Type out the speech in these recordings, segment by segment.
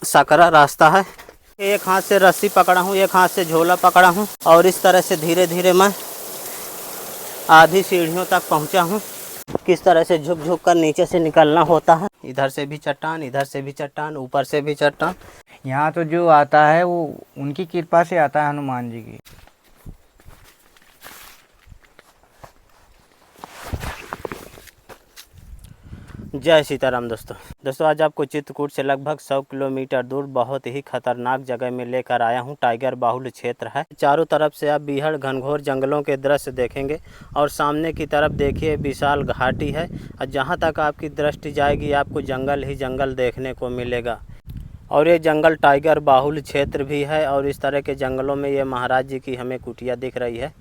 सकरा रास्ता है। एक हाथ से रस्सी पकड़ा हूँ, एक हाथ से झोला पकड़ा हूँ और इस तरह से धीरे धीरे मैं आधी सीढ़ियों तक पहुँचा हूँ। किस तरह से झुक झुक कर नीचे से निकलना होता है। इधर से भी चट्टान, इधर से भी चट्टान, ऊपर से भी चट्टान। यहाँ तो जो आता है वो उनकी कृपा से आता है, हनुमान जी की। जय सीताराम दोस्तों आज आपको चित्रकूट से लगभग 100 किलोमीटर दूर बहुत ही खतरनाक जगह में लेकर आया हूं। टाइगर बाहुल्य क्षेत्र है। चारों तरफ से आप बीहड़ घनघोर जंगलों के दृश्य देखेंगे और सामने की तरफ देखिए विशाल घाटी है और जहां तक आपकी दृष्टि जाएगी आपको जंगल ही जंगल देखने को मिलेगा। और ये जंगल टाइगर बाहुल्य क्षेत्र भी है और इस तरह के जंगलों में ये महाराज जी की हमें कुटिया दिख रही है।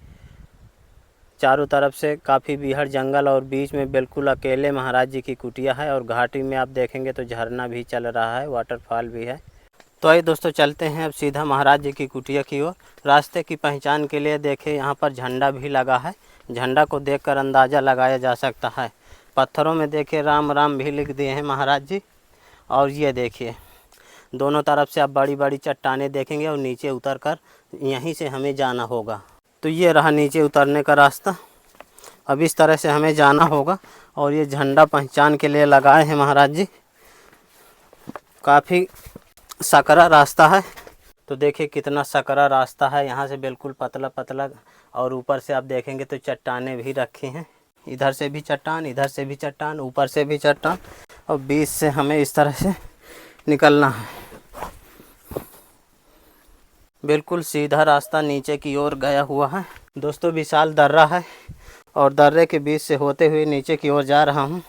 चारों तरफ से काफ़ी बीहड़ जंगल और बीच में बिल्कुल अकेले महाराज जी की कुटिया है और घाटी में आप देखेंगे तो झरना भी चल रहा है, वाटरफॉल भी है। तो आइए दोस्तों चलते हैं अब सीधा महाराज जी की कुटिया की ओर। रास्ते की पहचान के लिए देखें यहाँ पर झंडा भी लगा है। झंडा को देखकर अंदाज़ा लगाया जा सकता है। पत्थरों में देखिए राम राम भी लिख दिए हैं महाराज जी। और ये देखिए दोनों तरफ से आप बड़ी बड़ी चट्टानें देखेंगे और नीचे उतर कर यहीं से हमें जाना होगा। तो ये रहा नीचे उतरने का रास्ता। अब इस तरह से हमें जाना होगा और ये झंडा पहचान के लिए लगाए हैं महाराज जी। काफ़ी सकरा रास्ता है। तो देखिए कितना सकरा रास्ता है। यहाँ से बिल्कुल पतला पतला और ऊपर से आप देखेंगे तो चट्टानें भी रखी हैं। इधर से भी चट्टान, इधर से भी चट्टान, ऊपर से भी चट्टान और बीच से हमें इस तरह से निकलना है। बिल्कुल सीधा रास्ता नीचे की ओर गया हुआ है। दोस्तों विशाल दर्रा है और दर्रे के बीच से होते हुए नीचे की ओर जा रहा हूँ।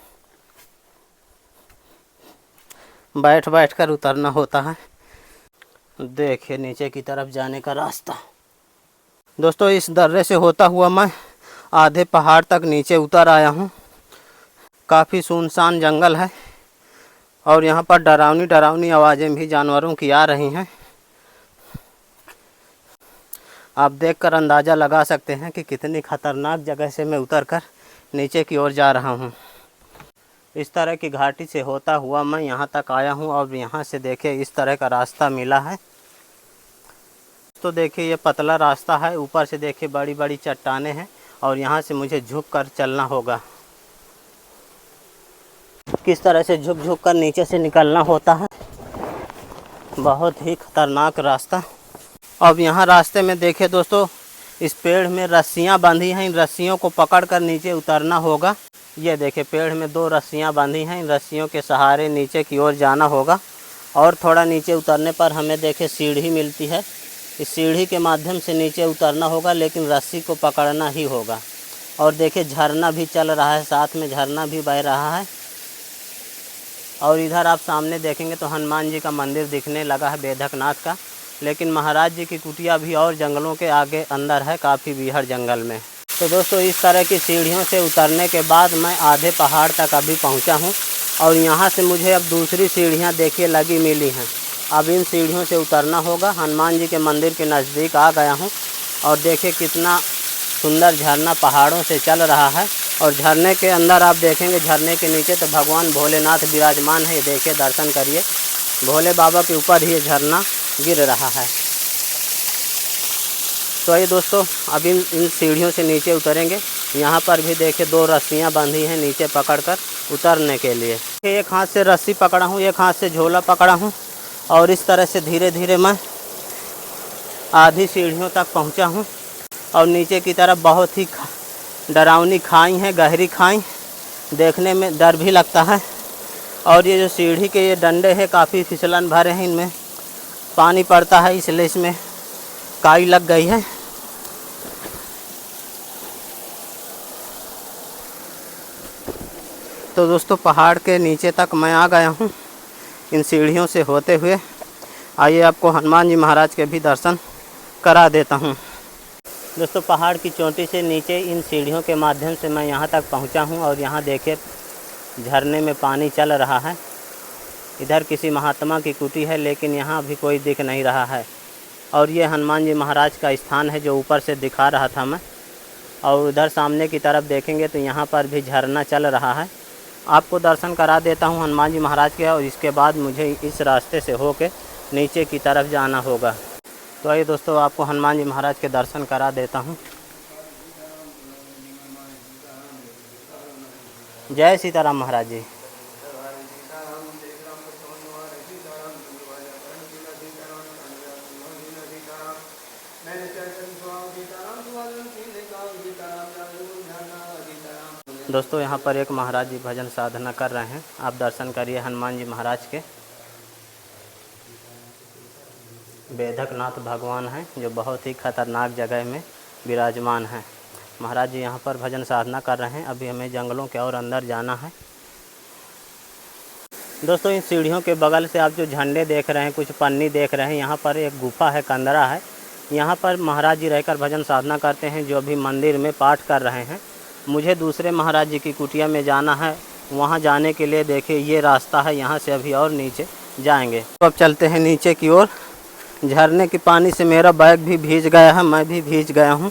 बैठ बैठ कर उतरना होता है। देखिए नीचे की तरफ जाने का रास्ता। दोस्तों इस दर्रे से होता हुआ मैं आधे पहाड़ तक नीचे उतर आया हूँ। काफ़ी सुनसान जंगल है और यहाँ पर डरावनी डरावनी आवाज़ें भी जानवरों की आ रही हैं। आप देखकर अंदाज़ा लगा सकते हैं कि कितनी ख़तरनाक जगह से मैं उतरकर नीचे की ओर जा रहा हूँ। इस तरह की घाटी से होता हुआ मैं यहाँ तक आया हूँ और यहाँ से देखिए इस तरह का रास्ता मिला है। तो देखिए ये पतला रास्ता है, ऊपर से देखिए बड़ी बड़ी चट्टानें हैं और यहाँ से मुझे झुक कर चलना होगा। किस तरह से झुक झुक कर नीचे से निकलना होता है। बहुत ही खतरनाक रास्ता। अब यहाँ रास्ते में देखिए दोस्तों इस पेड़ में रस्सियाँ बांधी हैं। इन रस्सियों को पकड़ कर नीचे उतरना होगा। ये देखिए पेड़ में 2 रस्सियाँ बांधी हैं। इन रस्सियों के सहारे नीचे की ओर जाना होगा और थोड़ा नीचे उतरने पर हमें देखिए सीढ़ी मिलती है। इस सीढ़ी के माध्यम से नीचे उतरना होगा लेकिन रस्सी को पकड़ना ही होगा। और देखिए झरना भी चल रहा है, साथ में झरना भी बह रहा है। और इधर आप सामने देखेंगे तो हनुमान जी का मंदिर दिखने लगा है, बेधकनाथ का। लेकिन महाराज जी की कुटिया भी और जंगलों के आगे अंदर है, काफ़ी बीहड़ जंगल में। तो दोस्तों इस तरह की सीढ़ियों से उतरने के बाद मैं आधे पहाड़ तक अभी पहुंचा हूं और यहां से मुझे अब दूसरी सीढ़ियां देखिए लगी मिली हैं। अब इन सीढ़ियों से उतरना होगा। हनुमान जी के मंदिर के नज़दीक आ गया हूं और देखिए कितना सुंदर झरना पहाड़ों से चल रहा है। और झरने के अंदर आप देखेंगे झरने के नीचे तो भगवान भोलेनाथ विराजमान है। देखिए दर्शन करिए, भोले बाबा के ऊपर ही ये झरना गिर रहा है। तो ये दोस्तों अब इन सीढ़ियों से नीचे उतरेंगे। यहाँ पर भी देखिए 2 रस्सियाँ बांधी हैं नीचे पकड़कर उतरने के लिए। एक हाथ से रस्सी पकड़ा हूँ, एक हाथ से झोला पकड़ा हूँ और इस तरह से धीरे धीरे मैं आधी सीढ़ियों तक पहुँचा हूँ। और नीचे की तरफ बहुत ही डरावनी खाई है, गहरी खाई, देखने में डर भी लगता है। और ये जो सीढ़ी के ये डंडे हैं काफ़ी फिसलन भरे हैं, इनमें पानी पड़ता है इसलिए इसमें काई लग गई है। तो दोस्तों पहाड़ के नीचे तक मैं आ गया हूँ इन सीढ़ियों से होते हुए। आइए आपको हनुमान जी महाराज के भी दर्शन करा देता हूँ। दोस्तों पहाड़ की चोटी से नीचे इन सीढ़ियों के माध्यम से मैं यहाँ तक पहुँचा हूँ और यहाँ देखिए झरने में पानी चल रहा है। इधर किसी महात्मा की कुटी है लेकिन यहाँ भी कोई दिख नहीं रहा है। और ये हनुमान जी महाराज का स्थान है जो ऊपर से दिखा रहा था मैं। और उधर सामने की तरफ देखेंगे तो यहाँ पर भी झरना चल रहा है आपको दर्शन करा देता हूँ हनुमान जी महाराज के, और इसके बाद मुझे इस रास्ते से होके नीचे की तरफ जाना होगा। तो आइए दोस्तों, आपको हनुमान जी महाराज के दर्शन करा देता हूँ। जय सीताराम महाराज जी। दोस्तों यहाँ पर एक महाराज जी भजन साधना कर रहे हैं, आप दर्शन करिए हनुमान जी महाराज के। वेदकनाथ भगवान हैं जो बहुत ही खतरनाक जगह में विराजमान हैं। महाराज जी यहाँ पर भजन साधना कर रहे हैं। अभी हमें जंगलों के और अंदर जाना है। दोस्तों इन सीढ़ियों के बगल से आप जो झंडे देख रहे हैं, कुछ पन्नी देख रहे हैं, यहाँ पर एक गुफा है, कंदरा है। यहाँ पर महाराज जी रहकर भजन साधना करते हैं, जो अभी मंदिर में पाठ कर रहे हैं। मुझे दूसरे महाराज जी की कुटिया में जाना है। वहाँ जाने के लिए देखिए ये रास्ता है, यहाँ से अभी और नीचे जाएंगे। तो अब चलते हैं नीचे की ओर। झरने के पानी से मेरा बैग भी भीग गया है, मैं भी भीग गया हूँ।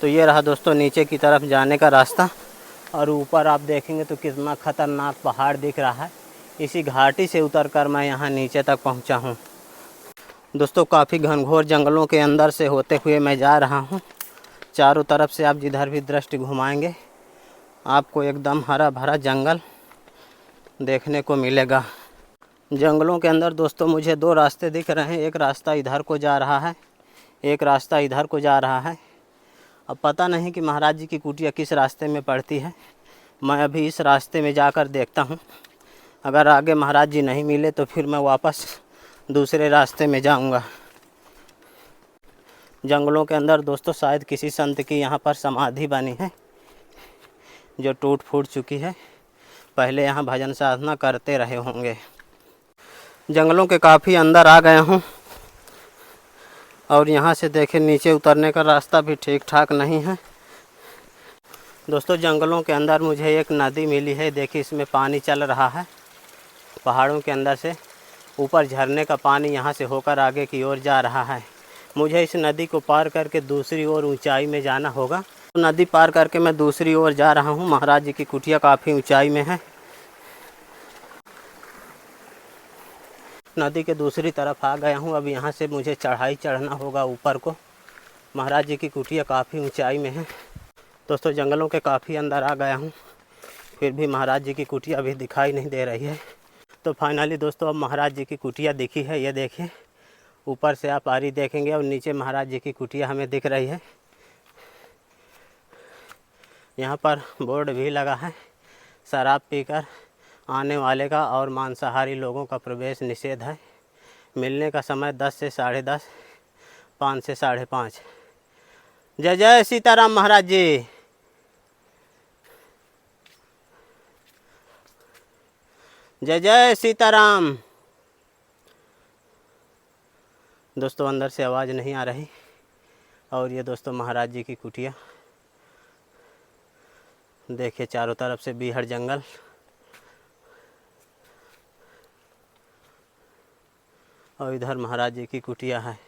तो ये रहा दोस्तों नीचे की तरफ जाने का रास्ता। और ऊपर आप देखेंगे तो कितना खतरनाक पहाड़ दिख रहा है। इसी घाटी से उतरकर मैं यहाँ नीचे तक पहुँचा हूँ। दोस्तों काफ़ी घनघोर जंगलों के अंदर से होते हुए मैं जा रहा हूँ। चारों तरफ से आप जिधर भी दृष्टि घुमाएंगे आपको एकदम हरा भरा जंगल देखने को मिलेगा। जंगलों के अंदर दोस्तों मुझे दो रास्ते दिख रहे हैं। एक रास्ता इधर को जा रहा है, एक रास्ता इधर को जा रहा है। अब पता नहीं कि महाराज जी की कुटिया किस रास्ते में पड़ती है। मैं अभी इस रास्ते में जाकर देखता हूँ। अगर आगे महाराज जी नहीं मिले तो फिर मैं वापस दूसरे रास्ते में जाऊँगा। जंगलों के अंदर दोस्तों शायद किसी संत की यहाँ पर समाधि बनी है जो टूट फूट चुकी है। पहले यहाँ भजन साधना करते रहे होंगे। जंगलों के काफ़ी अंदर आ गया हूँ और यहाँ से देखें नीचे उतरने का रास्ता भी ठीक ठाक नहीं है। दोस्तों जंगलों के अंदर मुझे एक नदी मिली है। देखिए इसमें पानी चल रहा है पहाड़ों के अंदर से। ऊपर झरने का पानी यहाँ से होकर आगे की ओर जा रहा है। मुझे इस नदी को पार करके दूसरी ओर ऊंचाई में जाना होगा। नदी पार करके मैं दूसरी ओर जा रहा हूँ। महाराज जी की कुटिया काफ़ी ऊंचाई में है। नदी के दूसरी तरफ आ गया हूँ। अब यहाँ से मुझे चढ़ाई चढ़ना होगा ऊपर को। महाराज जी की कुटिया काफ़ी ऊंचाई में है। दोस्तों जंगलों के काफ़ी अंदर आ गया हूँ, फिर भी महाराज जी की कुटिया अभी दिखाई नहीं दे रही है। तो फाइनली दोस्तों अब महाराज जी की कुटिया दिखी है। ये देखिए ऊपर से आप आरी देखेंगे और नीचे महाराज जी की कुटिया हमें दिख रही है। यहाँ पर बोर्ड भी लगा है, शराब पीकर आने वाले का और मांसाहारी लोगों का प्रवेश निषेध है। मिलने का समय 10 से 10:30, 5 से 5:30। जय जय सीताराम महाराज जी। जय जय सीताराम। दोस्तों अंदर से आवाज़ नहीं आ रही। और ये दोस्तों महाराज जी की कुटिया देखिए, चारों तरफ से बीहड़ जंगल। और इधर महाराज जी की कुटिया है।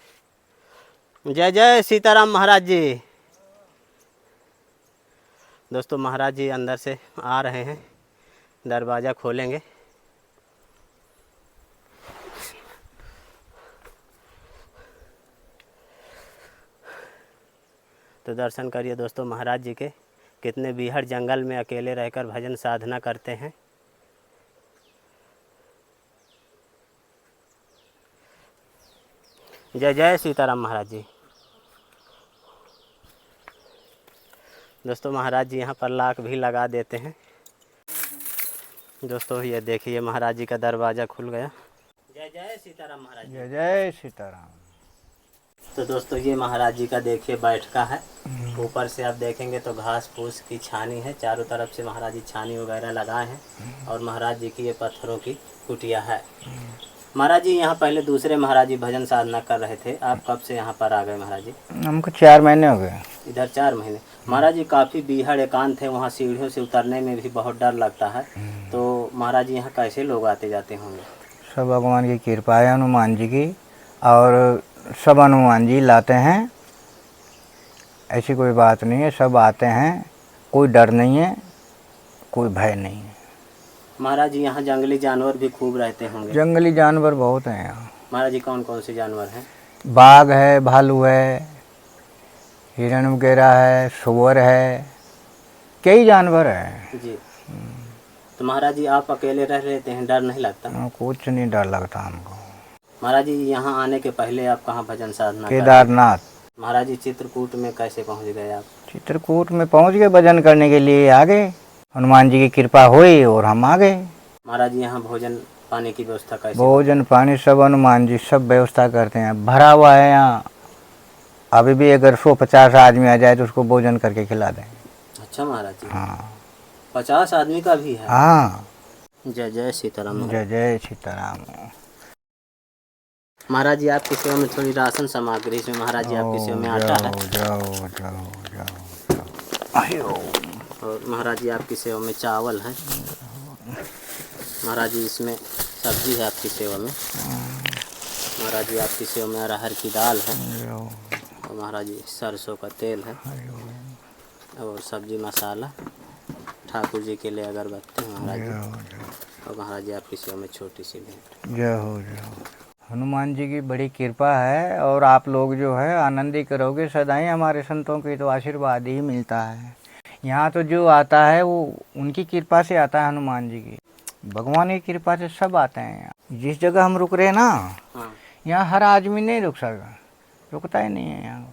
जय जय सीताराम महाराज जी। दोस्तों महाराज जी अंदर से आ रहे हैं, दरवाज़ा खोलेंगे। तो दर्शन करिए दोस्तों महाराज जी के, कितने बीहड़ जंगल में अकेले रहकर भजन साधना करते हैं। जय जय सीताराम महाराज जी। दोस्तों महाराज जी यहाँ पर लाक भी लगा देते हैं। दोस्तों ये देखिए महाराज जी का दरवाज़ा खुल गया। जय जय सीताराम महाराज। जय जय सीताराम। तो दोस्तों ये महाराज जी का देखिए बैठका है। ऊपर से आप देखेंगे तो घास फूस की छानी है। चारों तरफ से महाराज जी छानी वगैरह लगाए हैं। और महाराज जी की ये पत्थरों की कुटिया है। महाराज जी यहाँ पहले दूसरे महाराज जी भजन साधना कर रहे थे। आप कब से यहाँ पर आ गए महाराज जी? हमको 4 महीने हो गए इधर। 4 महीने। महाराज जी काफ़ी बीहड़ एकांत है, वहाँ सीढ़ियों से उतरने में भी बहुत डर लगता है। तो महाराज जी यहाँ कैसे लोग आते जाते होंगे? सब भगवान की कृपा है, हनुमान जी की। और सब हनुमान जी लाते हैं, ऐसी कोई बात नहीं है। सब आते हैं, कोई डर नहीं है, कोई भय नहीं है। महाराज जी यहाँ जंगली जानवर भी खूब रहते होंगे। जंगली जानवर बहुत हैं यहाँ। महाराज जी कौन कौन से जानवर हैं? बाघ है, भालू है, हिरण वगैरह है, सुअर है, कई जानवर हैं। जी। तो महाराज जी आप अकेले रह रहते हैं, डर नहीं लगता? कुछ नहीं डर लगता हमको। महाराज जी यहाँ आने के पहले आप कहाँ भजन साधना करते? केदारनाथ। महाराज जी चित्रकूट में कैसे पहुँच गए आप? चित्रकूट में पहुंच गए, भजन करने के लिए आ गए। हनुमान जी की कृपा हुई और हम आ गए। महाराज जी यहाँ भोजन पानी की व्यवस्था कैसे? भोजन पानी सब हनुमान जी सब व्यवस्था करते हैं, भरा हुआ है यहाँ। अभी भी अगर 150 आदमी आ जाए तो उसको भोजन करके खिला दें। अच्छा महाराज जी। हाँ 50 आदमी का भी है? हाँ। जय जय सीताराम। जय जय सीताराम। महाराज जी आपकी सेवा में थोड़ी राशन सामग्री, इसमें महाराज जी आपकी सेवा में आटा है। जाओ जाओ जाओ। आयो। और महाराज जी आपकी सेवा में चावल है। महाराज जी इसमें सब्जी है आपकी सेवा में। महाराज जी आपकी सेवा में अरहर की दाल है। और महाराज जी सरसों का तेल है। और सब्जी मसाला, ठाकुर जी के लिए अगरबत्ती महाराज जी। और महाराज जी आपकी सेवा में छोटी सी भेंट। जय हो जय हो। हनुमान जी की बड़ी कृपा है और आप लोग जो है आनंद ही करोगे सदाई। हमारे संतों की तो आशीर्वाद ही मिलता है। यहाँ तो जो आता है वो उनकी कृपा से आता है, हनुमान जी की भगवान की कृपा से सब आते हैं यहाँ। जिस जगह हम रुक रहे हैं ना, यहाँ हर आदमी नहीं रुक सकता, रुकता ही नहीं है यहाँ।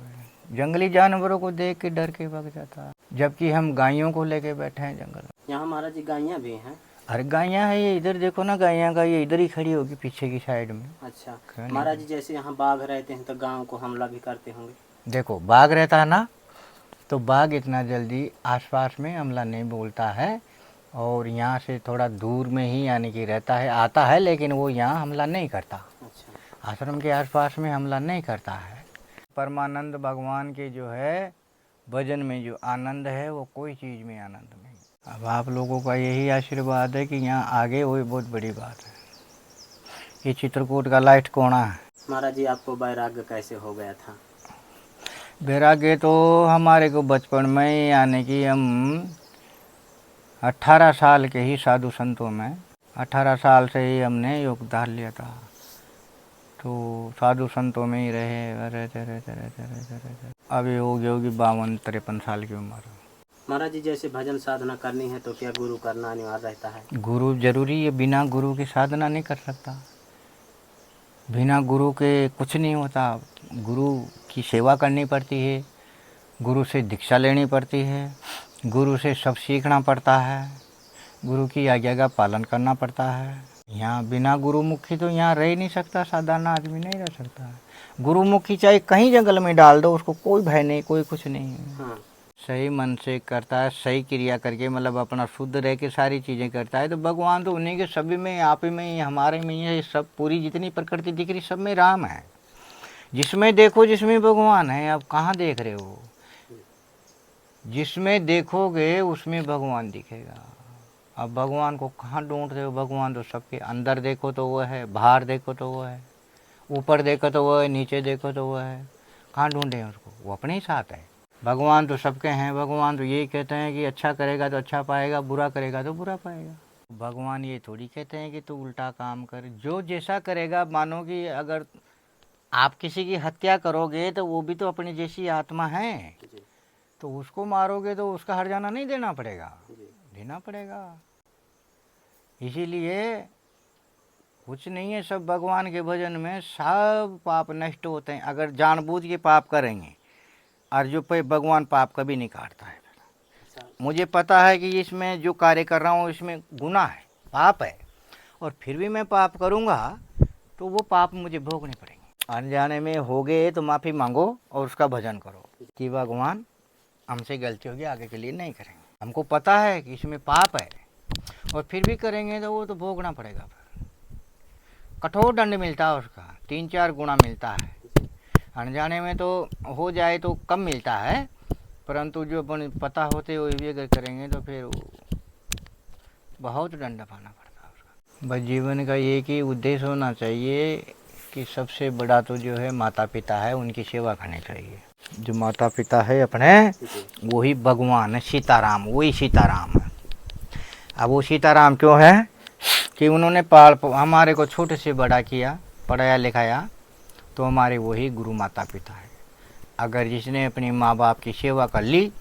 जंगली जानवरों को देख के डर के भाग जाता है, जबकि हम गायों को लेके बैठे हैं जंगल में। यहाँ महाराज जी गायें भी हैं? अरे गायें है, ये इधर देखो ना, गायें का ये इधर ही खड़ी होगी पीछे की साइड में। अच्छा महाराज जी, जैसे यहाँ बाघ रहते हैं तो गांव को हमला भी करते होंगे? देखो बाघ रहता है ना, तो बाघ इतना जल्दी आसपास में हमला नहीं बोलता है, और यहाँ से थोड़ा दूर में ही यानी कि रहता है, आता है, लेकिन वो यहाँ हमला नहीं करता। अच्छा। आश्रम के आसपास में हमला नहीं करता है। परमानंद भगवान के जो है भजन में जो आनंद है वो कोई चीज़ में आनंद नहीं। अब आप लोगों का यही आशीर्वाद है कि यहाँ आगे वही बहुत बड़ी बात है। ये चित्रकूट का लाइट कोना है। महाराज जी आपको वैराग्य कैसे हो गया था? वैराग्य तो हमारे को बचपन में, यानी कि हम 18 साल के ही साधु संतों में 18 साल से ही हमने योगदान लिया था। तो साधु संतों में ही रहे रहते अभी हो गई होगी 52-53 साल की उम्र। महाराज जी जैसे भजन साधना करनी है तो क्या गुरु करना अनिवार्य रहता है? गुरु जरूरी है, बिना गुरु की साधना नहीं कर सकता। बिना गुरु के कुछ नहीं होता। गुरु की सेवा करनी पड़ती है, गुरु से दीक्षा लेनी पड़ती है, गुरु से सब सीखना पड़ता है, गुरु की आज्ञा का पालन करना पड़ता है। यहाँ बिना गुरुमुखी तो यहाँ रह ही नहीं सकता, साधारण आदमी नहीं रह सकता। गुरुमुखी चाहे कहीं जंगल में डाल दो, उसको कोई भय नहीं, कोई कुछ नहीं। हाँ। सही मन से करता है, सही क्रिया करके, मतलब अपना शुद्ध रह के सारी चीज़ें करता है, तो भगवान तो उन्हीं के सभी में, आप ही में, हमारे में, ये सब पूरी जितनी प्रकृति दिख रही सब में राम है। जिसमें देखो जिसमें भगवान है। आप कहाँ देख रहे हो? जिसमें देखोगे उसमें भगवान दिखेगा। अब भगवान को कहाँ ढूंढ रहे हो? भगवान तो सबके अंदर देखो तो वो है, बाहर देखो तो वो है, ऊपर देखो तो वो है, नीचे देखो तो वो है। कहाँ ढूंढे उसको? वो अपने ही साथ है। भगवान तो सबके हैं। भगवान तो यही कहते हैं कि अच्छा करेगा तो अच्छा पाएगा, बुरा करेगा तो बुरा पाएगा। भगवान ये थोड़ी कहते हैं कि तू उल्टा काम कर। जो जैसा करेगा, मानो कि अगर आप किसी की हत्या करोगे तो वो भी तो अपनी जैसी आत्मा है, तो उसको मारोगे तो उसका हर्जाना नहीं देना पड़ेगा? देना पड़ेगा। इसीलिए कुछ नहीं है, सब भगवान के भजन में सब पाप नष्ट होते हैं अगर जानबूझ के पाप करेंगे। और जो पे भगवान पाप कभी नहीं काटता है। मुझे पता है कि इसमें जो कार्य कर रहा हूँ इसमें गुनाह है, पाप है, और फिर भी मैं पाप करूँगा तो वो पाप मुझे भोगने पड़ेंगे। अनजाने में हो गए तो माफ़ी मांगो और उसका भजन करो कि भगवान हमसे गलती होगी, आगे के लिए नहीं करेंगे। हमको पता है कि इसमें पाप है और फिर भी करेंगे तो वो तो भोगना पड़ेगा। कठोर दंड मिलता है उसका, 3-4 गुना मिलता है। अनजाने में तो हो जाए तो कम मिलता है, परंतु जो अपन पता होते हुए भी अगर करेंगे तो फिर बहुत दंड पाना पड़ता है उसका। बस जीवन का एक ही उद्देश्य होना चाहिए कि सबसे बड़ा तो जो है माता पिता है, उनकी सेवा करनी चाहिए। जो माता पिता है अपने, वही भगवान है, सीताराम, वही सीताराम है। अब वो सीताराम क्यों है? कि उन्होंने हमारे को छोटे से बड़ा किया, पढ़ाया लिखाया, तो हमारे वही गुरु माता पिता है। अगर जिसने अपने माँ बाप की सेवा कर ली,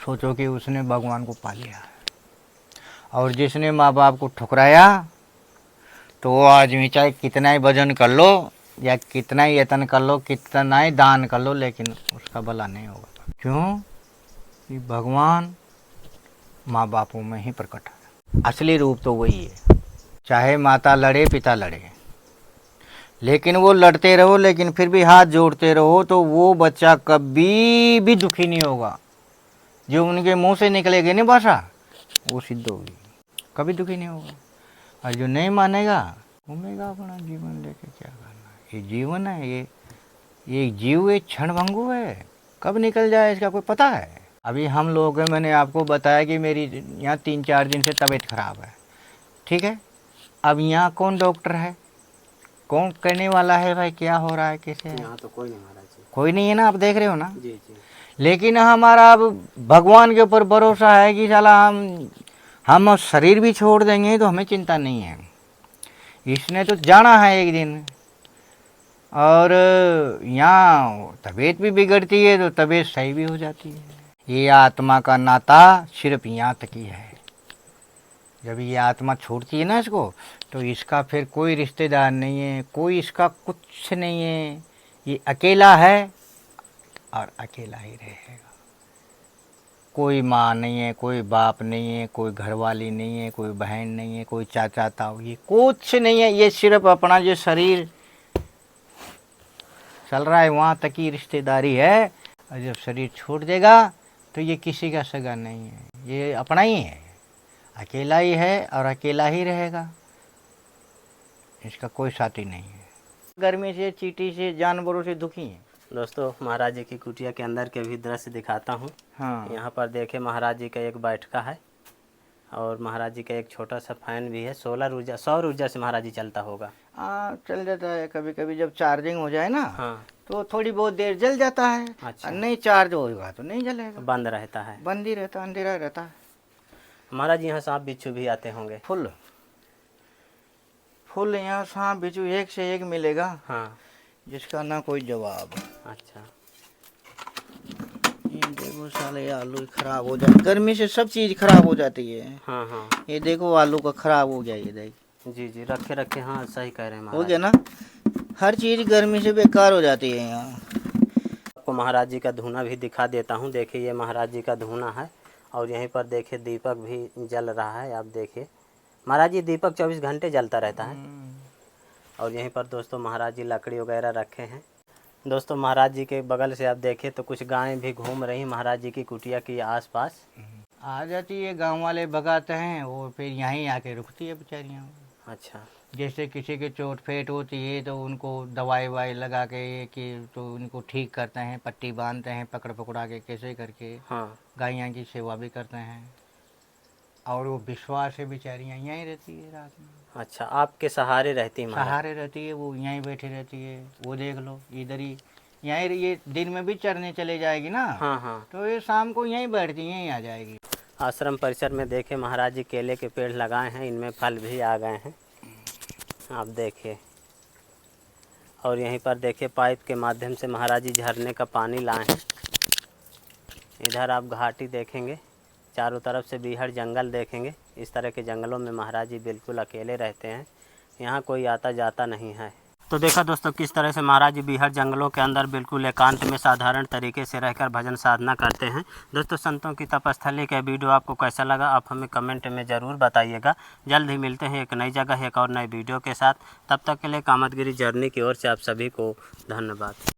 सोचो कि उसने भगवान को पा लिया। और जिसने माँ बाप को ठुकराया, तो वो आदमी चाहे कितना ही भजन कर लो या कितना ही यत्न कर लो, कितना ही दान कर लो, लेकिन उसका भला नहीं होगा। क्यों? कि भगवान माँ बापों में ही प्रकट है। असली रूप तो वही है। चाहे माता लड़े, पिता लड़े, लेकिन वो लड़ते रहो, लेकिन फिर भी हाथ जोड़ते रहो, तो वो बच्चा कभी भी दुखी नहीं होगा। जो उनके मुंह से निकलेगी ना भाषा, वो सिद्ध होगी, कभी दुखी नहीं होगा। और जो नहीं मानेगा, घूमेगा अपना जीवन लेके, क्या करना। ये जीवन है, ये जीव एक क्षणभंगु है, कब निकल जाए इसका कोई पता है। अभी हम लोग हैं, मैंने आपको बताया कि मेरी यहाँ 3-4 दिन से तबीयत खराब है, ठीक है। अब यहाँ कौन डॉक्टर है, कौन कहने वाला है भाई क्या हो रहा है, कैसे है? यहाँ तो कोई नहीं महाराज जी। कोई नहीं है ना, आप देख रहे हो ना। जी जी। लेकिन हमारा अब भगवान के ऊपर भरोसा है कि साला हम शरीर भी छोड़ देंगे तो हमें चिंता नहीं है। इसने तो जाना है एक दिन। और यहाँ तबीयत भी बिगड़ती है तो तबीयत सही भी हो जाती है। ये आत्मा का नाता सिर्फ यहाँ तक ही है। जब ये आत्मा छोड़ती है ना इसको, तो इसका फिर कोई रिश्तेदार नहीं है, कोई इसका कुछ नहीं है। ये अकेला है और अकेला ही रहेगा। कोई माँ नहीं है, कोई बाप नहीं है, कोई घरवाली नहीं है, कोई बहन नहीं है, कोई चाचा ताऊ, ये कुछ नहीं है। ये सिर्फ अपना जो शरीर चल रहा है वहाँ तक ही रिश्तेदारी है। और जब शरीर छोड़ देगा तो ये किसी का सगा नहीं है, ये अपना ही है, अकेला ही है और अकेला ही रहेगा। इसका कोई साथी नहीं है। गर्मी से, चींटी से, जानवरों से दुखी है। दोस्तों महाराज जी की कुटिया के अंदर के भी दृश्य दिखाता हूँ। हाँ, यहाँ पर देखे महाराज जी का एक बैठका है और महाराज जी का एक छोटा सा फैन भी है। सोलर ऊर्जा, सौर ऊर्जा से महाराज जी चलता होगा। हाँ, चल जाता है कभी कभी। जब चार्जिंग हो जाए ना, हाँ, तो थोड़ी बहुत देर जल जाता है। अच्छा। और नहीं चार्ज होगा तो नहीं जलेगा, बंद रहता है। बंद ही रहता, अंधेरा रहता है। महाराज जी यहाँ सांप बिच्छू भी आते होंगे। फुल फुल यहाँ सांप बिच्छू एक से एक मिलेगा, हाँ, जिसका ना कोई जवाब। अच्छा। ये देखो साले, आलू खराब हो जाए, गर्मी से सब चीज़ खराब हो जाती है। हाँ हाँ, ये देखो आलू का खराब हो गया, ये देख। जी जी, रखे रखे, हाँ सही कह रहे हैं हो महाराज। गया ना, हर चीज़ गर्मी से बेकार हो जाती है यहाँ। आपको महाराज जी का धूना भी दिखा देता हूँ। देखिए ये महाराज जी का धूना है और यहीं पर देखिए दीपक भी जल रहा है। आप देखिए महाराज जी, दीपक 24 घंटे जलता रहता है। और यहीं पर दोस्तों महाराज जी लकड़ी वगैरह रखे हैं। दोस्तों महाराज जी के बगल से आप देखें तो कुछ गायें भी घूम रही महाराज जी की कुटिया के आसपास। आ जाती है, गांव वाले भगाते हैं, वो फिर यहीं आके रुकती है बेचारियाँ। अच्छा, जैसे किसी के चोट फेट होती है तो उनको दवाई ववाई लगा के कि तो उनको ठीक करते हैं, पट्टी बांधते हैं, पकड़ पकड़ा के कैसे करके हाँ, गायियाँ की सेवा भी करते हैं। और वो विश्वास से बेचारियाँ यहीं रहती है रात में। अच्छा, आपके सहारे रहती है महाराज। सहारे रहती है, वो यहीं बैठी रहती है। वो देख लो इधर ही, यहीं ये दिन में भी चरने चले जाएगी ना, हाँ हाँ, तो ये शाम को यहीं बैठती, यहीं आ जाएगी। आश्रम परिसर में देखे महाराज जी केले के पेड़ लगाए हैं, इनमें फल भी आ गए हैं, आप देखिए। और यहीं पर देखिए पाइप के माध्यम से महाराज जी झरने का पानी लाए हैं। इधर आप घाटी देखेंगे, चारों तरफ से बीहड़ जंगल देखेंगे। इस तरह के जंगलों में महाराज जी बिल्कुल अकेले रहते हैं, यहाँ कोई आता जाता नहीं है। तो देखा दोस्तों किस तरह से महाराज जी बीहड़ जंगलों के अंदर बिल्कुल एकांत में साधारण तरीके से रहकर भजन साधना करते हैं। दोस्तों संतों की तपस्थली का वीडियो आपको कैसा लगा आप हमें कमेंट में ज़रूर बताइएगा। जल्द ही मिलते हैं एक नई जगह एक और नए वीडियो के साथ। तब तक के लिए कामतगिरी जर्नी की ओर से आप सभी को धन्यवाद।